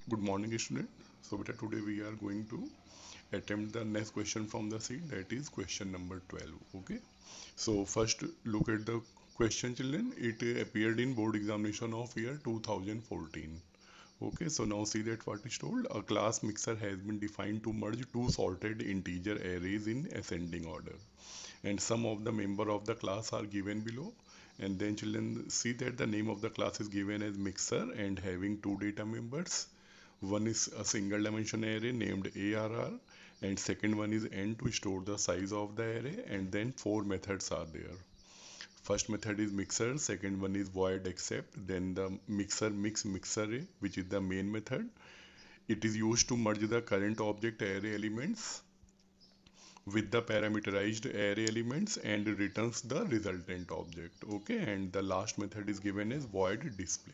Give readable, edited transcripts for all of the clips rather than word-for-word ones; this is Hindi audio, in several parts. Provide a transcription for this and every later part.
Good morning, student. So, beta, today we are going to attempt the next question from the sheet, that is question number 12. Okay. So, first look at the question, children. It appeared in board examination of year 2014. Okay. So, now see that what is told. A class mixer has been defined to merge two sorted integer arrays in ascending order. And some of the member of the class are given below. And then children see that the name of the class is given as mixer and having two data members. One is a single dimension array named ARR, and second one is n to store the size of the array, and then four methods are there. First method is mixer, second one is void accept, then the mixer mix array, which is the main method. It is used to merge the current object array elements with the parameterized array elements and returns the resultant object. Okay, and the last method is given as void display,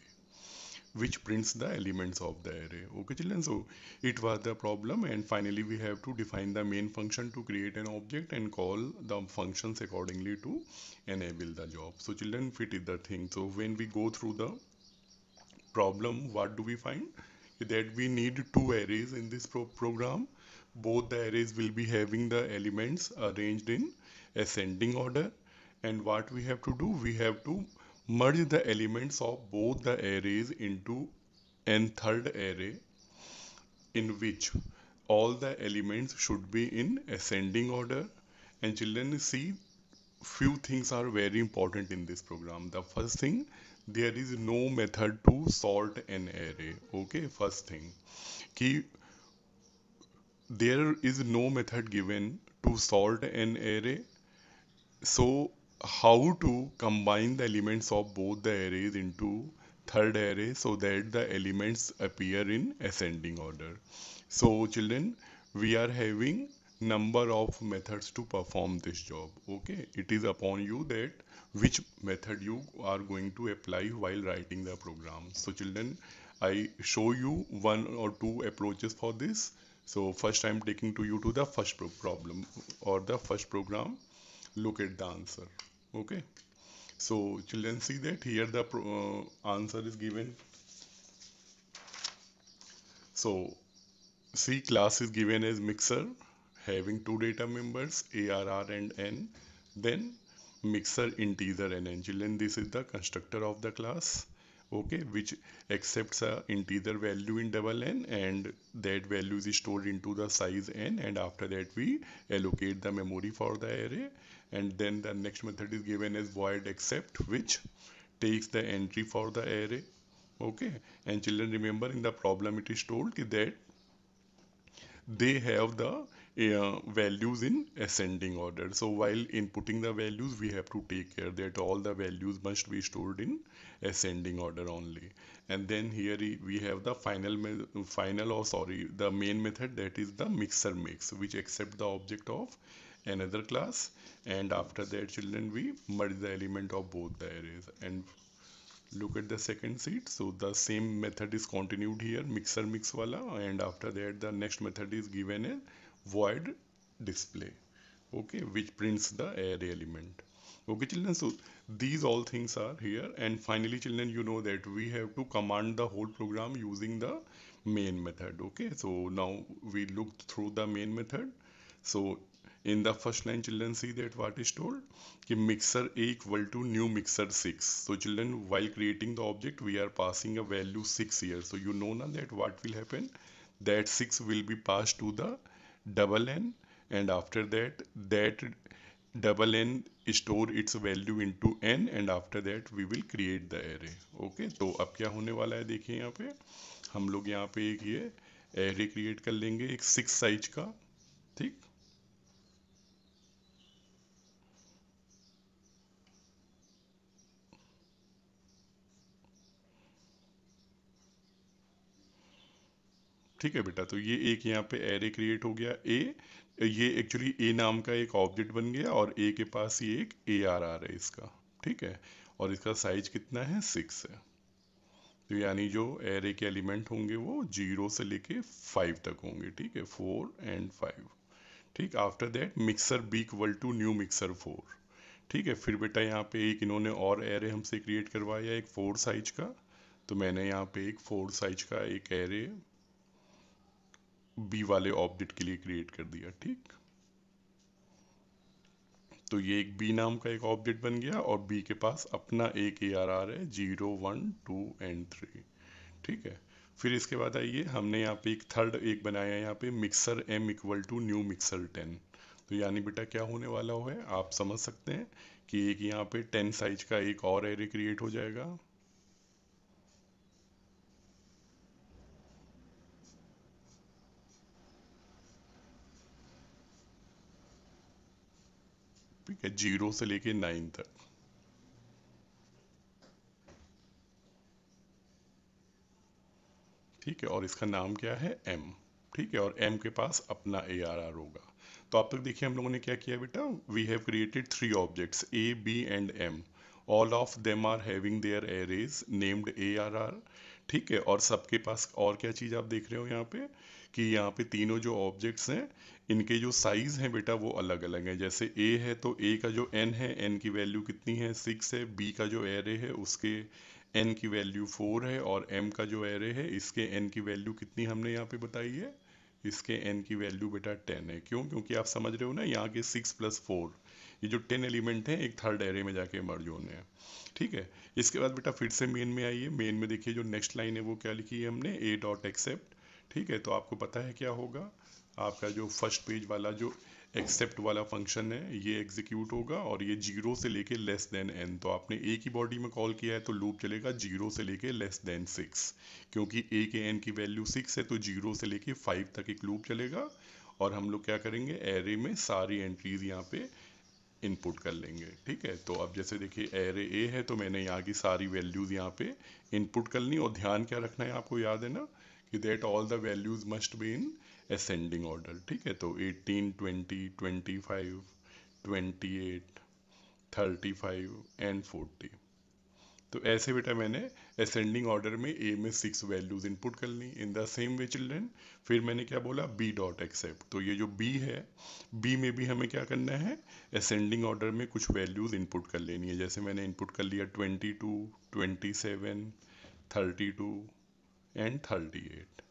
which prints the elements of the array. Okay, children, so it was the problem, and finally we have to define the main function to create an object and call the functions accordingly to enable the job. So children, fit is the thing. So when we go through the problem, what do we find? That we need two arrays in this program. Both the arrays will be having the elements arranged in ascending order, and what we have to do, we have to merge the elements of both the arrays into an third array, in which all the elements should be in ascending order. And children, see, few things are very important in this program. The first thing, there is no method to sort an array. Okay, first thing, key, there is no method given to sort an array. So how to combine the elements of both the arrays into third array so that the elements appear in ascending order? So children, we are having number of methods to perform this job. Okay, it is upon you that which method you are going to apply while writing the program. So children, I show you one or two approaches for this. So first I am taking to you to the first problem or the first program. Look at the answer. Okay, so children, see that here the answer is given. So C class is given as mixer having two data members ARR and N, then mixer integer NN. Children, this is the constructor of the class, okay, which accepts a integer value in double n, and that value is stored into the size n, and after that we allocate the memory for the array. And then the next method is given as void accept, which takes the entry for the array. Okay, and children, remember in the problem it is told that they have the values in ascending order. So while inputting the values, we have to take care that all the values must be stored in ascending order only. And then here we have the the main method, that is the mixer mix, which accept the object of another class. And after that, children, we merge the element of both the arrays. And look at the second sheet. So the same method is continued here, mixer mix wala, and after that the next method is given a void display, okay, which prints the array element. Okay, children, so these all things are here. And finally, children, you know that we have to command the whole program using the main method. Okay, so now we looked through the main method. So in the first line, children, see that what is told, कि mixer a equal to new mixer 6. So children, while creating the object, we are passing a value 6 here. So you know now that what will happen, that 6 will be passed to the double n, and after that double n store its value into n, and after that we will create the array. Okay, तो अब क्या होने वाला है, देखिए यहाँ पे हम लोग यहाँ पे एक ये array create कर लेंगे एक 6 साइज का, ठीक। ठीक है बेटा, तो ये एक यहाँ पे एरे क्रिएट हो गया ए, ये एक्चुअली ए नाम का एक ऑब्जेक्ट बन गया, और ए के पास ये एक ए आर आर है इसका, ठीक है, और इसका साइज कितना है, 6 है। तो यानी जो एरे के एलिमेंट होंगे वो 0 से लेके 5 तक होंगे, ठीक है, 4 एंड 5। ठीक, after that mixer B equal to new mixer 4। ठीक है, फिर बेटा यहाँ पे एक इन्होंने और एरे हमसे क्रिएट करवाया एक 4 साइज का, तो मैंने यहाँ पे एक 4 साइज का एक एरे बी वाले ऑब्जेक्ट के लिए क्रिएट कर दिया। ठीक, तो ये एक बी नाम का एक ऑब्जेक्ट बन गया और बी के पास अपना एक ARR है 0, 1, 2 एंड 3। ठीक है, फिर इसके बाद आइए हमने यहाँ पे एक थर्ड एक बनाया है यहाँ पे मिक्सर M = न्यू मिक्सर 10। तो यानी बेटा क्या होने वाला है आप समझ सकते हैं कि एक यहाँ पे 10 साइज का एक और एरे क्रिएट हो जाएगा। ठीक है, 0 से लेके 9 तक। ठीक है, और इसका नाम क्या है M। ठीक है, और M के पास अपना ARR होगा। तो अब तक देखिए हम लोगों ने क्या किया बेटा, we have created 3 objects A, B and M। All of them are having their arrays named ARR। ठीक है, और सबके पास और क्या चीज़ आप देख रहे हो यहाँ पे कि यहाँ पे तीनों जो ऑब्जेक्ट्स हैं इनके जो साइज हैं बेटा वो अलग अलग हैं। जैसे A है तो A का जो N है, N की वैल्यू कितनी है 6 है। B का जो एरे है उसके N की वैल्यू 4 है और M का जो एरे है इसके N की वैल्यू कितनी हमने यहाँ पे बताई है, इसके N की वैल्यू बेटा 10 है। क्यों, क्योंकि आप समझ रहे हो ना यहाँ के 6 + 4 ये जो 10 एलिमेंट हैं एक थर्ड एरे में जाके मर्ज होने हैं। ठीक है, इसके बाद बेटा फिर से मेन में आइए। मेन में देखिए जो नेक्स्ट लाइन है वो क्या लिखी है हमने, A.accept। ठीक है, तो आपको पता है क्या होगा, आपका जो फर्स्ट पेज वाला जो एक्सेप्ट वाला फंक्शन है ये एग्जीक्यूट होगा और ये 0 से लेके n। तो आपने ए की बॉडी में कॉल किया है तो लूप चलेगा 0 से लेके <6, क्योंकि ए के एन की वैल्यू 6 है तो 0 से लेके 5 तक एक लूप चलेगा। और हम लोग क्या करेंगे, एरे में सारी एंट्रीज यहाँ पे इनपुट कर लेंगे। ठीक है, तो अब जैसे देखिए एरे ए है तो मैंने यहाँ की सारी वैल्यूज यहाँ पे इनपुट कर ली। और ध्यान क्या रखना है आपको, याद है ना कि that all the values must be in ascending order. ठीक है, तो 18, 20, 25, 28, 35 एंड 40। तो ऐसे बेटा मैंने असेंडिंग ऑर्डर में ए में 6 वैल्यूज इनपुट कर ली। In the same way children फिर मैंने क्या बोला, B.accept। तो ये जो B है, B में भी हमें क्या करना है, असेंडिंग ऑर्डर में कुछ वैल्यूज इनपुट कर लेनी है। जैसे मैंने इनपुट कर लिया 22, 27, 32 एंड 38।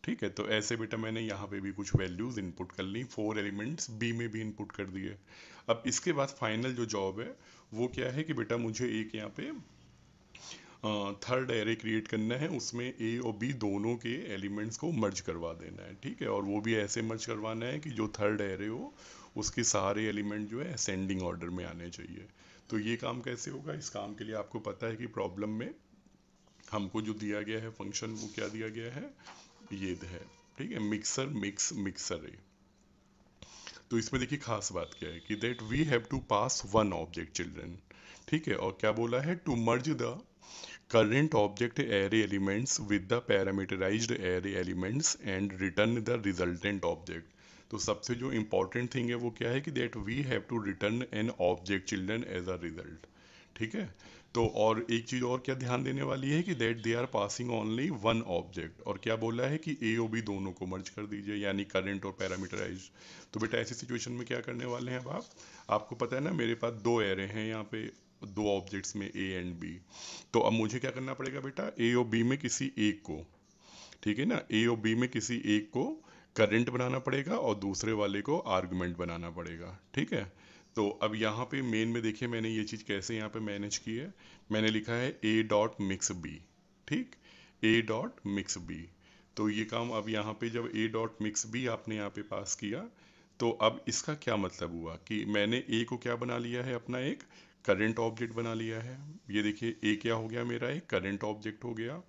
ठीक है, तो ऐसे बेटा मैंने यहाँ पे भी कुछ वैल्यूज इनपुट कर ली, 4 एलिमेंट्स बी में भी इनपुट कर दिए। अब इसके बाद फाइनल जो जॉब है वो क्या है कि बेटा मुझे एक यहाँ पे थर्ड एरे क्रिएट करना है, उसमें ए और बी दोनों के एलिमेंट्स को मर्ज करवा देना है। ठीक है, और वो भी ऐसे मर्ज करवाना है कि जो थर्ड एरे हो उसके सारे एलिमेंट जो है असेंडिंग ऑर्डर में आने चाहिए। तो ये काम कैसे होगा, इस काम के लिए आपको पता है कि प्रॉब्लम में हमको जो दिया गया है फंक्शन वो क्या दिया गया है, ये है। ठीक है, मिक्सर मिक्स मिक्सर है। तो इसमें देखिए खास बात क्या है कि that we have to pass one object children. ठीक है, और क्या बोला है, to merge the current object array elements with the parameterized array elements and return the resultant object। तो सबसे जो important thing है वो क्या है कि that we have to return an object children as a result। ठीक है, तो और एक चीज़ और क्या ध्यान देने वाली है कि that they are passing only one object। और क्या बोला है कि a और b दोनों को मर्ज कर दीजिए, यानी करंट और पैरामीटराइज। तो बेटा ऐसी सिचुएशन में क्या करने वाले हैं अब आप, आपको पता है ना मेरे पास दो एरे हैं यहाँ पे, दो ऑब्जेक्ट्स में ए एंड बी। तो अब मुझे क्या करना पड़ेगा बेटा, ए और बी में किसी एक को, ठीक है ना, ए और बी में किसी एक को करंट बनाना पड़ेगा और दूसरे वाले को आर्गुमेंट बनाना पड़ेगा। ठीक है, तो अब यहाँ पे मेन में देखिए मैंने ये चीज़ कैसे यहाँ पे मैनेज की है। मैंने लिखा है A.mix B। ठीक, A.mix B। तो ये काम अब यहाँ पे जब A.mix B आपने यहाँ पे पास किया तो अब इसका क्या मतलब हुआ कि मैंने ए को क्या बना लिया है, अपना एक करंट ऑब्जेक्ट बना लिया है। ये देखिए ए क्या हो गया, मेरा एक करंट ऑब्जेक्ट हो गया।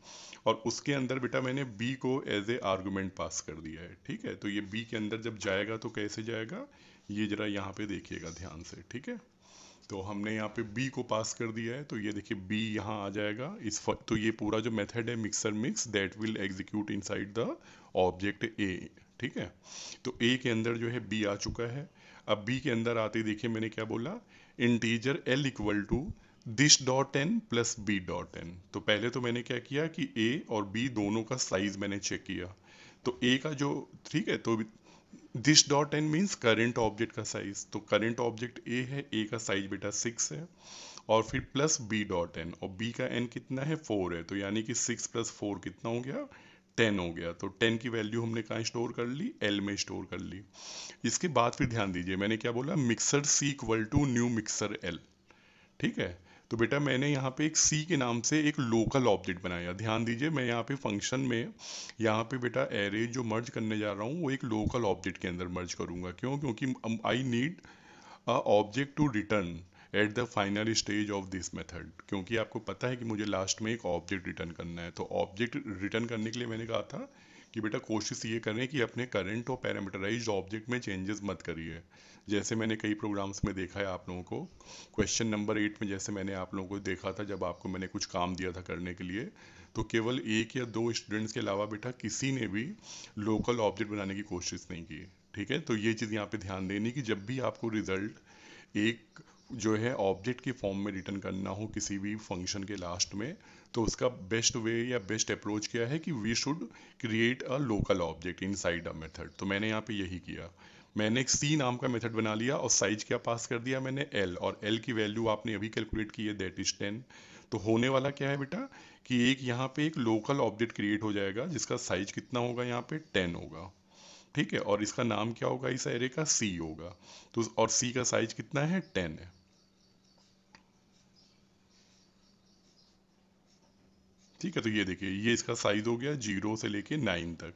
और उसके अंदर बेटा मैंने बी को एज ए आर्गुमेंट पास कर दिया है। ठीक है, तो ये बी के अंदर जब जाएगा तो कैसे जाएगा, ये जरा यहाँ पे देखिएगा ध्यान से। ठीक है, तो हमने यहाँ पे b को पास कर दिया है तो ये देखिए b यहाँ आ जाएगा तो ये पूरा जो मेथड है mixer mix that will execute inside the object a। ठीक है, तो a के अंदर जो है b आ चुका है। अब b के अंदर आते ही देखिए मैंने क्या बोला, integer l = this dot N plus B dot N. तो पहले तो मैंने क्या किया कि a और b दोनों का साइज मैंने चेक किया। तो a का जो, ठीक है, तो this dot N means current object का साइज। तो करेंट ऑब्जेक्ट ए है, ए का साइज बेटा 6 है। और फिर प्लस बी डॉट एन, और बी का एन कितना है 4 है, तो यानी कि 6 + 4 कितना हो गया 10 हो गया, तो 10 की वैल्यू हमने कहाँ स्टोर कर ली, एल में स्टोर कर ली। इसके बाद फिर ध्यान दीजिए मैंने क्या बोला, mixer C equal to new mixer L. ठीक है, तो बेटा मैंने यहाँ पे एक सी के नाम से एक लोकल ऑब्जेक्ट बनाया। ध्यान दीजिए मैं यहाँ पे फंक्शन में, यहाँ पे बेटा एरे जो मर्ज करने जा रहा हूँ वो एक लोकल ऑब्जेक्ट के अंदर मर्ज करूंगा। क्यों? क्योंकि I need a object to return at the final stage of this method. क्योंकि आपको पता है कि मुझे लास्ट में एक ऑब्जेक्ट रिटर्न करना है, तो ऑब्जेक्ट रिटर्न करने के लिए मैंने कहा था कि बेटा कोशिश ये करें कि अपने करंट और पैरामीटराइज्ड ऑब्जेक्ट में चेंजेस मत करिए। जैसे मैंने कई प्रोग्राम्स में देखा है आप लोगों को, क्वेश्चन नंबर 8 में जैसे मैंने आप लोगों को देखा था, जब आपको मैंने कुछ काम दिया था करने के लिए, तो केवल एक या दो स्टूडेंट्स के अलावा बेटा किसी ने भी लोकल ऑब्जेक्ट बनाने की कोशिश नहीं की। ठीक है, तो ये चीज़ यहाँ पे ध्यान देनी कि जब भी आपको रिजल्ट एक जो है ऑब्जेक्ट के फॉर्म में रिटर्न करना हो किसी भी फंक्शन के लास्ट में, तो उसका बेस्ट वे या बेस्ट अप्रोच क्या है कि we should create a local object inside a method. तो मैंने यहाँ पे यही किया, मैंने एक सी नाम का मेथड बना लिया और साइज क्या पास कर दिया मैंने, एल, और एल की वैल्यू आपने अभी कैलकुलेट की है, दैट इज 10। तो होने वाला क्या है बेटा कि एक यहाँ पे एक लोकल ऑब्जेक्ट क्रिएट हो जाएगा जिसका साइज कितना होगा, यहाँ पे 10 होगा। ठीक है, और इसका नाम क्या होगा, इस एरे का सी होगा। तो और सी का साइज कितना है, 10 है। ठीक है, तो ये देखिए ये इसका साइज हो गया 0 से लेके 9 तक।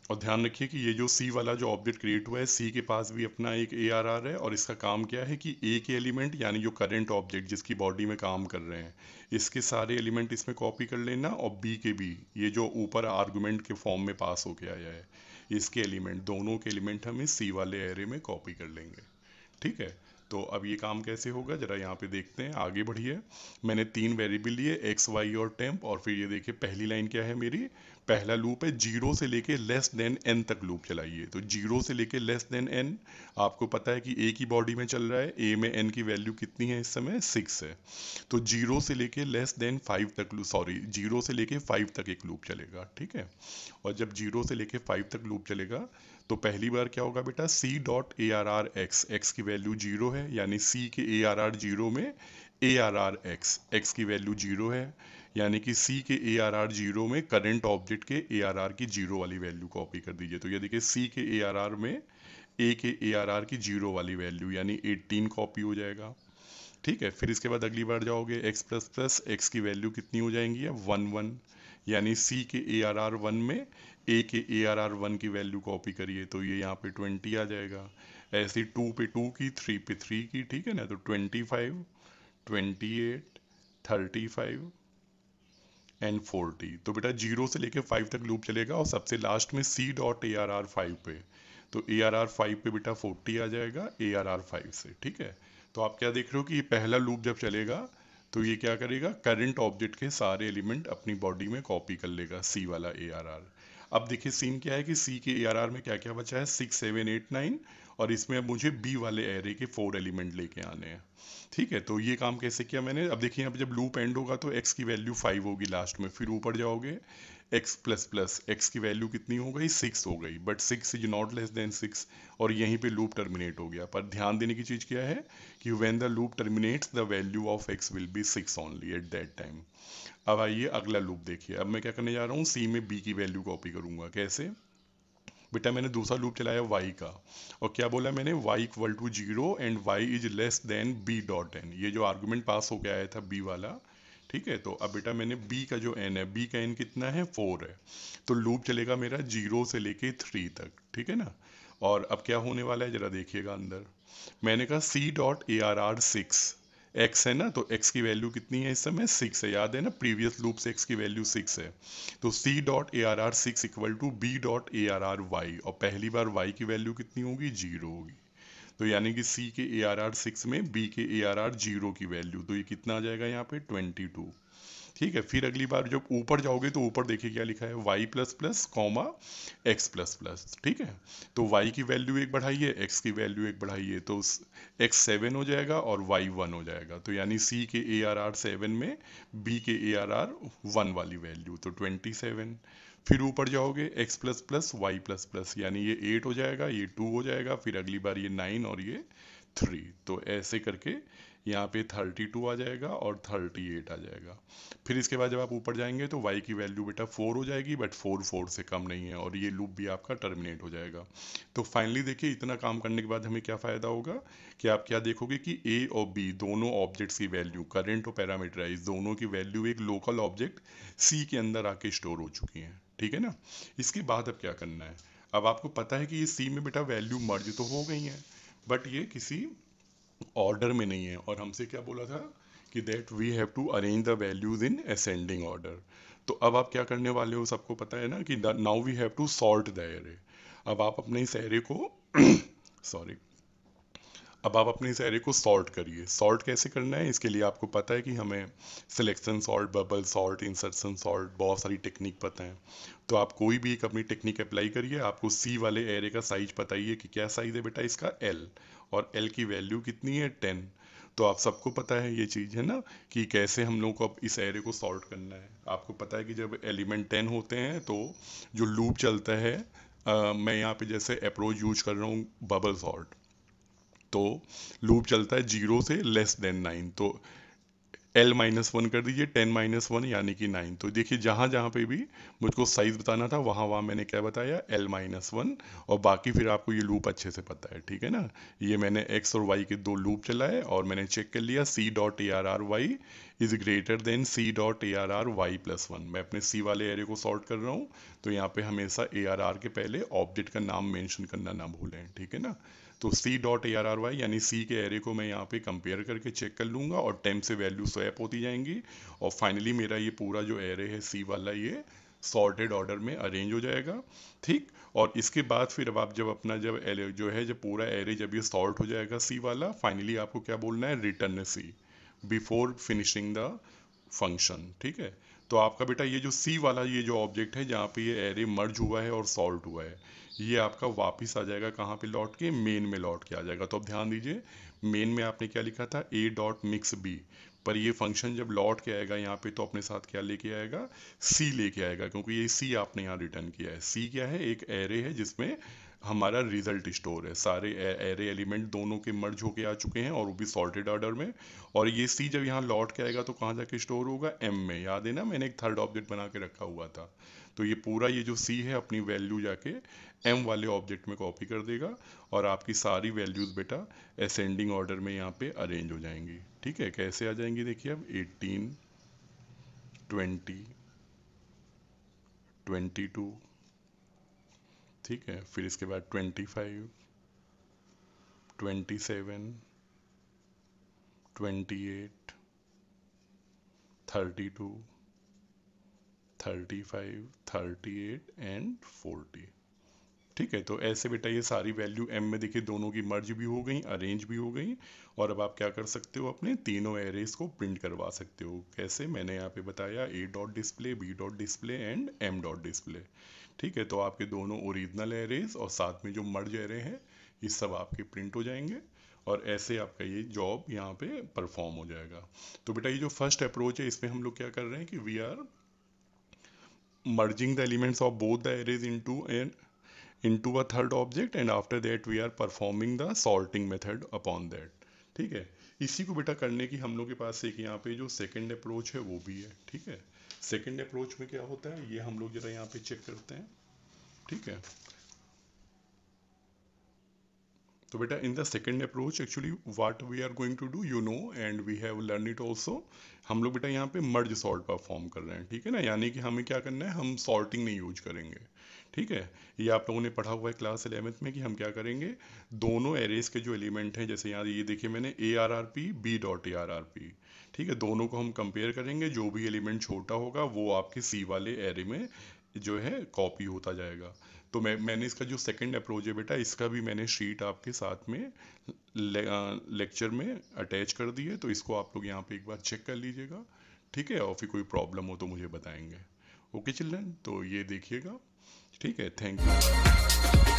और ध्यान रखिए कि ये जो सी वाला जो ऑब्जेक्ट क्रिएट हुआ है, सी के पास भी अपना एक ए आर आर है, और इसका काम क्या है कि ए के एलिमेंट यानी जो करंट ऑब्जेक्ट जिसकी बॉडी में काम कर रहे हैं, इसके सारे एलिमेंट इसमें कॉपी कर लेना, और बी के बी ये जो ऊपर आर्गुमेंट के फॉर्म में पास होके आया है, इसके एलिमेंट दोनों के एलिमेंट हम इस सी वाले एरे में कॉपी कर लेंगे। ठीक है, तो अब ये काम कैसे होगा जरा यहाँ पे देखते हैं, आगे बढ़िए। मैंने तीन वेरिएबल लिए, एक्स वाई और टेम्प, और फिर ये देखिए पहली लाइन क्या है मेरी, पहला लूप है 0 से लेके लेस देन एन तक लूप चलाइए। तो 0 से लेके लेस देन एन, आपको पता है कि ए की बॉडी में चल रहा है, ए में एन की वैल्यू कितनी है इस समय, 6 है। तो 0 से लेके लेस देन 5 तक, सॉरी 0 से लेके 5 तक एक लूप चलेगा। ठीक है, और जब 0 से लेके 5 तक लूप चलेगा तो पहली बार क्या होगा बेटा, C dot A R R X, X की वैल्यू 0 है, यानी सी के ए आर आर 0 में A R R X, X की वैल्यू 0 है, यानी कि सी के ए आर आर 0 में करंट ऑब्जेक्ट के ए आर आर की 0 वाली वैल्यू कॉपी कर दीजिए। तो ये देखिए सी के ए आर आर में ए के ए आर आर की 0 वाली वैल्यू यानी 18 कॉपी हो जाएगा। ठीक है, फिर इसके बाद अगली बार जाओगे एक्स प्लस प्लस, एक्स की वैल्यू कितनी हो जाएंगी, 1 1, यानी सी के ए आर आर 1 में ए के ए आर आर 1 की वैल्यू कॉपी करिए, तो ये यहाँ पे 20 आ जाएगा। ऐसे 2 पे 2 की, 3 पे 3 की, ठीक है ना, तो 25, 28, 35 एंड 40। तो बेटा 0 से लेके 5 तक लूप चलेगा, और सबसे लास्ट में C dot A R R 5 पे, तो ए आर आर 5 पे बेटा 40 आ जाएगा ए आर आर 5 से। ठीक है, तो आप क्या देख रहे हो कि ये पहला लूप जब चलेगा तो ये क्या करेगा, करंट ऑब्जेक्ट के सारे एलिमेंट अपनी बॉडी में कॉपी कर लेगा, सी वाला ए आर आर। अब देखिए सीन क्या है कि सी के ए आर आर में क्या क्या बचा है, 6 7 8 9, और इसमें अब मुझे बी वाले एरे के 4 एलिमेंट लेके आने हैं। ठीक है, तो ये काम कैसे किया मैंने, अब देखिए यहाँ पे जब लूप एंड होगा तो x की वैल्यू 5 होगी लास्ट में, फिर ऊपर जाओगे x प्लस प्लस, एक्स की वैल्यू कितनी हो गई, 6 हो गई, but 6 is not less than 6, और यहीं पे लूप टर्मिनेट हो गया। पर ध्यान देने की चीज़ क्या है कि when the loop terminates the value of x will be 6 only at that time. अब आइए अगला लूप देखिए, अब मैं क्या करने जा रहा हूँ, c में b की वैल्यू कॉपी करूंगा। कैसे बेटा, मैंने दूसरा लूप चलाया y का, और क्या बोला मैंने, y equal to 0 and y is less than b dot N, ये जो आर्गुमेंट पास हो गया आया था b वाला। ठीक है, तो अब बेटा मैंने b का जो n है, b का n कितना है, 4 है, तो लूप चलेगा मेरा 0 से लेके 3 तक। ठीक है ना, और अब क्या होने वाला है जरा देखिएगा अंदर, मैंने कहा C dot A R R 6, X है ना, तो एक्स की वैल्यू कितनी है इस समय, 6 है, याद है ना प्रीवियस लूप से एक्स की वैल्यू 6 है। तो C dot A R R 6 equal to B dot A R R Y, और पहली बार वाई की वैल्यू कितनी होगी, 0 होगी। तो यानी कि सी के ए आर आर 6 में बी के ए आर आर 0 की वैल्यू, तो ये कितना आ जाएगा यहाँ पे, 22। ठीक है, फिर अगली बार जब ऊपर जाओगे तो ऊपर देखिए क्या लिखा है, y plus plus comma x plus plus. ठीक है, तो y की वैल्यू एक बढ़ाइए, x की वैल्यू एक बढ़ाइए, तो x 7 हो जाएगा और y 1 हो जाएगा, तो यानी c के ए आर आर 7 में b के ए आर आर 1 वाली वैल्यू, तो 27। फिर ऊपर जाओगे x plus plus Y plus plus, यानी ये 8 हो जाएगा, ये 2 हो जाएगा, फिर अगली बार ये 9 और ये 3। तो ऐसे करके यहाँ पे 32 आ जाएगा और 38 आ जाएगा। फिर इसके बाद जब आप ऊपर जाएंगे तो y की वैल्यू बेटा 4 हो जाएगी, बट 4 से कम नहीं है, और ये लूप भी आपका टर्मिनेट हो जाएगा। तो फाइनली देखिए, इतना काम करने के बाद हमें क्या फ़ायदा होगा कि आप क्या देखोगे कि a और b दोनों ऑब्जेक्ट्स की वैल्यू, करंट और पैरामीटराइज दोनों की वैल्यू एक लोकल ऑब्जेक्ट c के अंदर आके स्टोर हो चुकी हैं। ठीक है ना। इसके बाद अब क्या करना है, अब आपको पता है कि ये c में बेटा वैल्यू मर्ज तो हो गई हैं, बट ये किसी ऑर्डर में नहीं है, और हमसे क्या बोला था कि that we have to arrange the values in ascending order. तो अब आप क्या करने वाले हो, सबको पता है ना कि now we have to sort the array. अब आप अपने इस एरे को सॉरी, अब आप अपने इस एरे को सॉर्ट करिए। सॉर्ट कैसे करना है, इसके लिए आपको पता है कि हमें selection sort, bubble sort, insertion sort, बहुत सारी टेक्निक पता है। तो आप कोई भी एक अपनी टेक्निक अप्लाई करिए। आपको सी वाले एरे का साइज पता ही है कि क्या साइज है बेटा इसका, एल, और एल की वैल्यू कितनी है, 10। तो आप सबको पता है ये चीज़ है ना कि कैसे हम लोग को अब इस एरे को सॉर्ट करना है। आपको पता है कि जब एलिमेंट 10 होते हैं तो जो लूप चलता है, मैं यहाँ पे जैसे अप्रोच यूज कर रहा हूँ बबल सॉर्ट, तो लूप चलता है 0 से <9। तो L-1 कर दीजिए, 10-1 यानी कि 9। तो देखिए जहाँ जहाँ पे भी मुझको साइज बताना था वहाँ वहाँ मैंने क्या बताया, L-1, और बाकी फिर आपको ये लूप अच्छे से पता है। ठीक है ना। ये मैंने x और y के दो लूप चलाए और मैंने चेक कर लिया c dot A R R Y is greater than c dot A R R Y plus 1। मैं अपने c वाले एरे को सॉर्ट कर रहा हूँ, तो यहाँ पे हमेशा ए आर आर के पहले ऑब्जेक्ट का नाम मेंशन करना ना भूलें। ठीक है ना। तो c dot A R R Y यानी c के एरे को मैं यहाँ पे कंपेयर करके चेक कर लूँगा, और 10 से वैल्यू स्वैप होती जाएंगी, और फाइनली मेरा ये पूरा जो एरे है c वाला, ये सॉर्टेड ऑर्डर में अरेंज हो जाएगा। ठीक। और इसके बाद फिर अब आप जब अपना जब एरे जो है, जब पूरा एरे जब ये सॉर्ट हो जाएगा c वाला, फाइनली आपको क्या बोलना है, return c before finishing the function. ठीक है। तो आपका बेटा ये जो सी वाला ये जो ऑब्जेक्ट है जहाँ पे ये एरे मर्ज हुआ है और सॉल्व हुआ है, ये आपका वापस आ जाएगा कहाँ पे लौट के, मेन में लौट के आ जाएगा। तो अब ध्यान दीजिए, मेन में आपने क्या लिखा था, a डॉट मिक्स b, पर ये फंक्शन जब लौट के आएगा यहाँ पे तो अपने साथ क्या लेके आएगा, c लेके आएगा, क्योंकि ये c आपने यहाँ रिटर्न किया है। c क्या है, एक एरे है जिसमें हमारा रिजल्ट स्टोर है, सारे एरे एलिमेंट दोनों के मर्ज होके आ चुके हैं और वो भी सॉर्टेड ऑर्डर में। और ये सी जब यहाँ लौट के आएगा तो कहाँ जाके स्टोर होगा, एम में। याद है ना, मैंने एक थर्ड ऑब्जेक्ट बना के रखा हुआ था। तो ये पूरा ये जो सी है अपनी वैल्यू जाके एम वाले ऑब्जेक्ट में कॉपी कर देगा, और आपकी सारी वैल्यूज़ बेटा असेंडिंग ऑर्डर में यहाँ पे अरेंज हो जाएंगी। ठीक है। कैसे आ जाएंगी देखिए, अब 18, 20, 22, ठीक है, फिर इसके बाद 25, 27, 28, 32, 35, 38 एंड 40। ठीक है। तो ऐसे बेटा ये सारी वैल्यू एम में देखिए दोनों की मर्ज भी हो गई, अरेंज भी हो गई, और अब आप क्या कर सकते हो, अपने तीनों एरेज को प्रिंट करवा सकते हो। कैसे, मैंने यहाँ पे बताया, A dot display, B dot display and M dot display. ठीक है। तो आपके दोनों ओरिजिनल एरेज और साथ में जो मर्ज एरे हैं, ये सब आपके प्रिंट हो जाएंगे, और ऐसे आपका ये जॉब यहाँ पे परफॉर्म हो जाएगा। तो बेटा ये जो फर्स्ट अप्रोच है, इसमें हम लोग क्या कर रहे हैं कि we are merging the elements of both the arrays into a third object, and after that we are performing the sorting method upon that। ठीक है। इसी को बेटा करने की हम लोग के पास एक यहाँ पे जो सेकंड अप्रोच है वो भी है। ठीक है। सेकंड अप्रोच में क्या होता है, ये हम लोग जरा यहाँ पे चेक करते हैं। ठीक है। तो बेटा in the second approach actually what we are going to do, you know, and we have learn it also. हम लोग बेटा यहाँ पे मर्ज सॉर्ट परफॉर्म कर रहे हैं। ठीक है ना। यानी कि हमें क्या करना है, हम सॉर्टिंग नहीं यूज करेंगे। ठीक है। ये आप लोगों ने पढ़ा हुआ है क्लास 11th में कि हम क्या करेंगे, दोनों एरेज के जो एलिमेंट हैं, जैसे यहाँ ये देखिए मैंने A R R P, B dot A R R P, ठीक है, दोनों को हम कंपेयर करेंगे। जो भी एलिमेंट छोटा होगा वो आपके सी वाले एरे में जो है कॉपी होता जाएगा। तो मैंने इसका जो सेकंड अप्रोच है बेटा, इसका भी मैंने शीट आपके साथ में लेक्चर में अटैच कर दी है, तो इसको आप लोग यहाँ पे एक बार चेक कर लीजिएगा। ठीक है। और फिर कोई प्रॉब्लम हो तो मुझे बताएंगे। ओके चिल्ड्रन, तो ये देखिएगा। ठीक है। Thank you.